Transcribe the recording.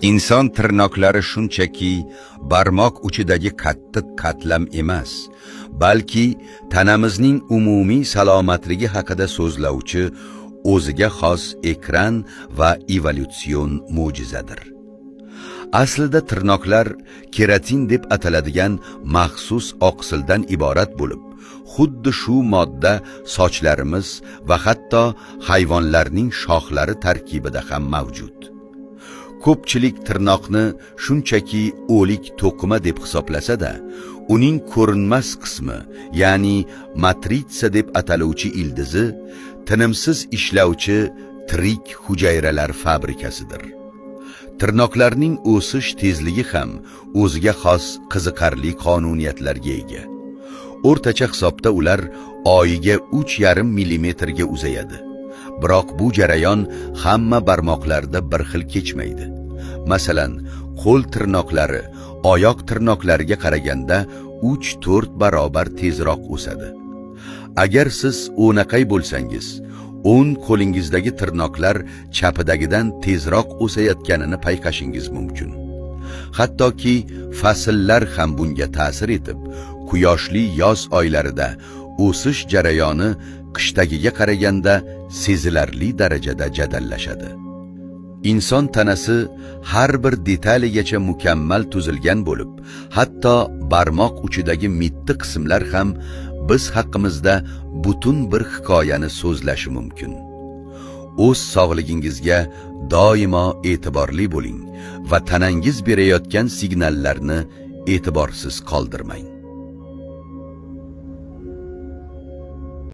Inson tirnoqlari shunchaki barmoq uchidagi qattiq qatlam emas, balki tanamizning umumiy salomatligi haqida so'zlovchi o'ziga xos ekran va evolyutsion mo'jizadir. Aslida tirnoqlar keratin deb ataladigan maxsus oqsildan iborat bo'lib, xuddi shu modda sochlarimiz va hatto hayvonlarning shoxlari tarkibida ham mavjud. Ko'pchilik tirnoqni shunchaki o'lik to'qima deb hisoblasa-da, uning ko'rinmas qismi, ya'ni matritsa deb ataluvchi ildizi, tinimsiz ishlovchi tirik hujayralar fabrikasidir. Tirnoqlarning o'sish tezligi ham o'ziga xos qiziqarli qonuniyatlarga ega. O'rtacha hisobda ular oyiga 3,5 millimetrga uzayadi. Biroq bu jarayon hamma barmoqlarda bir xil kechmaydi. Masalan, qo'l tirnoqlari oyoq tirnoqlariga qaraganda 3-4 barobar tezroq o'sadi. Agar siz o'naqay bo'lsangiz, o'ng qo'lingizdagi tirnoqlar chapidagidan tezroq o'sayotganini payqashingiz mumkin. Hattoki fasllar ham bunga ta'sir etib, quyoshli yoz oylarida o'sish jarayoni qishdagiga qaraganda sezilarli darajada jadallashadi. Inson tanasi har bir detaligacha mukammal tuzilgan bo'lib, hatto barmoq uchidagi mitti qismlar ham biz haqimizda butun bir hikoyani so'zlashi mumkin. O'z sog'ligingizga doimo e'tiborli bo'ling va tanangiz berayotgan signallarni e'tiborsiz qoldirmang.